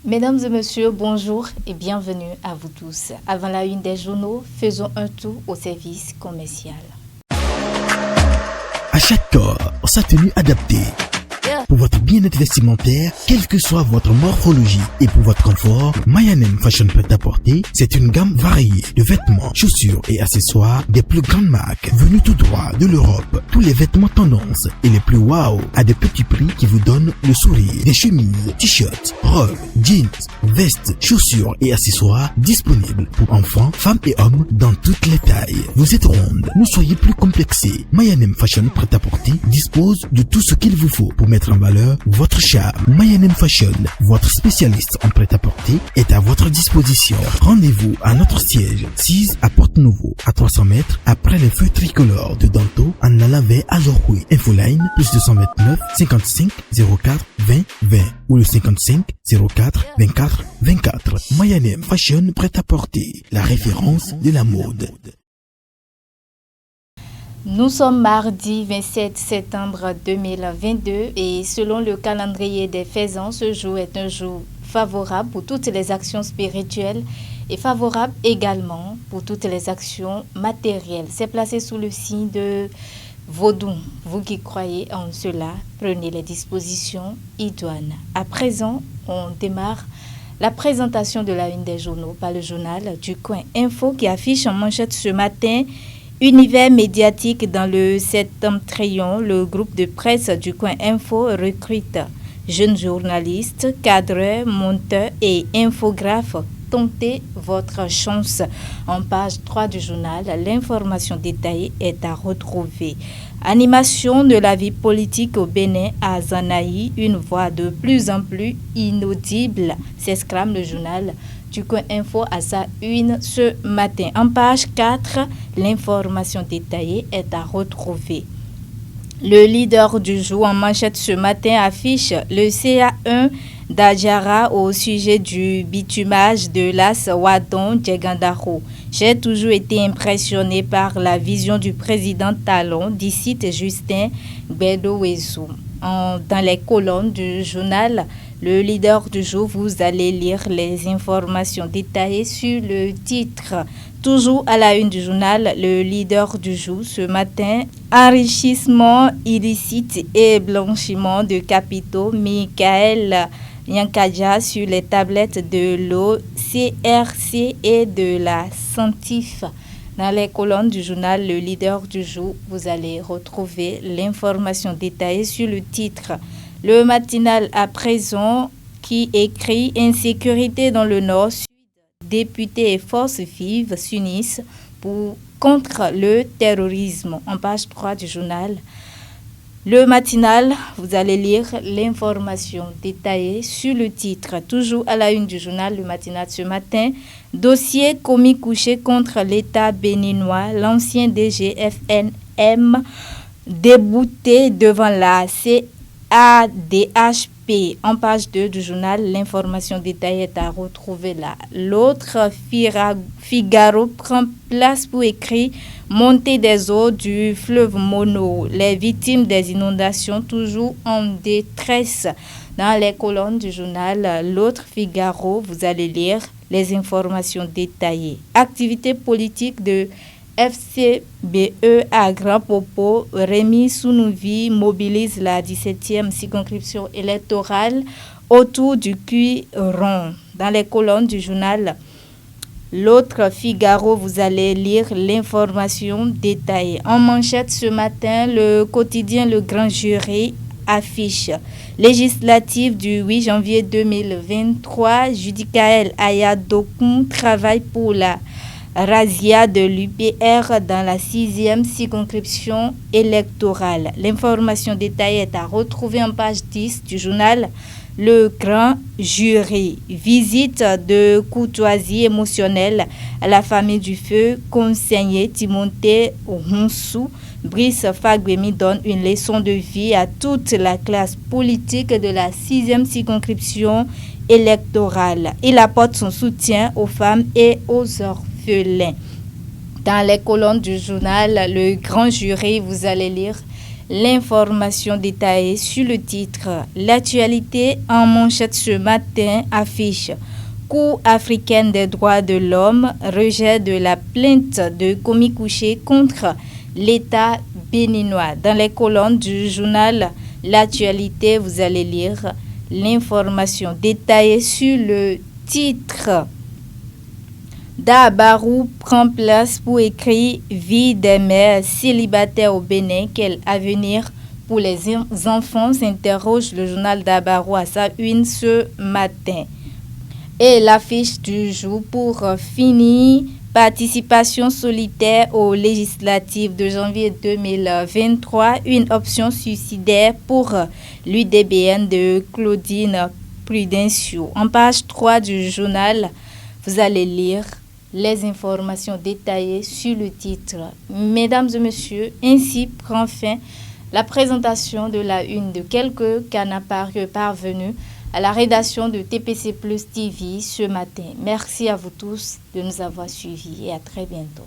Mesdames et messieurs, bonjour et bienvenue à vous tous. Avant la une des journaux, faisons un tour au service commercial. À chaque corps, sa tenue adaptée. Pour votre bien-être vestimentaire, quelle que soit votre morphologie et pour votre confort, Mayanem Fashion Prêt-à-Porter, c'est une gamme variée de vêtements, chaussures et accessoires des plus grandes marques venues tout droit de l'Europe. Tous les vêtements tendances et les plus wow à des petits prix qui vous donnent le sourire. Des chemises, t-shirts, robes, jeans, vestes, chaussures et accessoires disponibles pour enfants, femmes et hommes dans toutes les tailles. Vous êtes ronde, ne soyez plus complexés. Mayanem Fashion Prêt-à-Porter dispose de tout ce qu'il vous faut pour mettre en valeur votre charme. Mayanem Fashion, votre spécialiste en prêt-à-porter, est à votre disposition. Rendez-vous à notre siège 6 à Porte-Nouveau, à 300 mètres après les feux tricolores de Danto en allant vers Azorkoué. Infoline plus 229 55 04 20 20 ou le 55 04 24 24. Mayanem Fashion Prêt-à-Porter, la référence de la mode. Nous sommes mardi 27 septembre 2022 et selon le calendrier des faisans, ce jour est un jour favorable pour toutes les actions spirituelles et favorable également pour toutes les actions matérielles. C'est placé sous le signe de Vaudou. Vous qui croyez en cela, prenez les dispositions idoines. À présent, on démarre la présentation de la une des journaux par le journal du Coin Info qui affiche en manchette ce matin: univers médiatique dans le septentrion. Le groupe de presse du Coin Info recrute jeunes journalistes, cadreurs, monteurs et infographes. Tentez votre chance. En page 3 du journal, l'information détaillée est à retrouver. Animation de la vie politique au Bénin à Zanaï, une voix de plus en plus inaudible, s'exclame le journal du Coin Info à sa une ce matin. En page 4, l'information détaillée est à retrouver. Le leader du jour en manchette ce matin affiche le CA1 d'Adjara au sujet du bitumage de l'As Wadon Djegandaro. J'ai toujours été impressionné par la vision du président Talon, d'ici Justin Gbedowezou. Dans les colonnes du journal Le leader du jour, vous allez lire les informations détaillées sur le titre. Toujours à la une du journal Le leader du jour ce matin: enrichissement illicite et blanchiment de capitaux. Michael Nyankadja sur les tablettes de l'OCRC et de la Santif. Dans les colonnes du journal Le leader du jour, vous allez retrouver l'information détaillée sur le titre. Le matinal à présent qui écrit: insécurité dans le Nord, Sud, députés et forces vives s'unissent contre le terrorisme. En page 3 du journal Le matinal, vous allez lire l'information détaillée sur le titre. Toujours à la une du journal Le matinal ce matin: dossier commis couché contre l'État béninois, l'ancien DGFNM débouté devant la CADHP. En page 2 du journal, l'information détaillée est à retrouver là. L'autre Figaro prend place pour écrire: montée des eaux du fleuve Mono, les victimes des inondations toujours en détresse. Dans les colonnes du journal L'autre Figaro, vous allez lire les informations détaillées. Activité politique de FCBE à Grand Popo, Rémi Sounouvi mobilise la 17e circonscription électorale autour du Cuiron. Dans les colonnes du journal L'autre Figaro, vous allez lire l'information détaillée. En manchette ce matin, le quotidien Le Grand Jury affiche: législative du 8 janvier 2023, Judicaël Ayadokun travaille pour la razzia de l'UPR dans la 6e circonscription électorale. L'information détaillée est à retrouver en page 10 du journal Le Grand Jury. Visite de courtoisie émotionnelle à la famille du feu conseiller Timothée Honsou. Brice Fagbemi donne une leçon de vie à toute la classe politique de la 6e circonscription électorale. Il apporte son soutien aux femmes et aux orphelins. Dans les colonnes du journal Le Grand Jury, vous allez lire L'information détaillée sur le titre. L'actualité en manchette ce matin affiche Cour africaine des droits de l'homme, rejet de la plainte de commis couché contre l'État béninois. Dans les colonnes du journal L'actualité, vous allez lire l'information détaillée sur le titre. Dabarou prend place pour écrire Vie des mères célibataires au Bénin, quel avenir pour les enfants, s'interroge le journal Dabarou à sa une ce matin. Et l'affiche du jour pour finir, participation solitaire aux législatives de janvier 2023, une option suicidaire pour l'UDBN de Claudine Prudencio. En page 3 du journal, vous allez lire les informations détaillées sur le titre. Mesdames et messieurs, ainsi prend fin la présentation de la une de quelques canapars parvenus à la rédaction de TPC Plus TV ce matin. Merci à vous tous de nous avoir suivis et à très bientôt.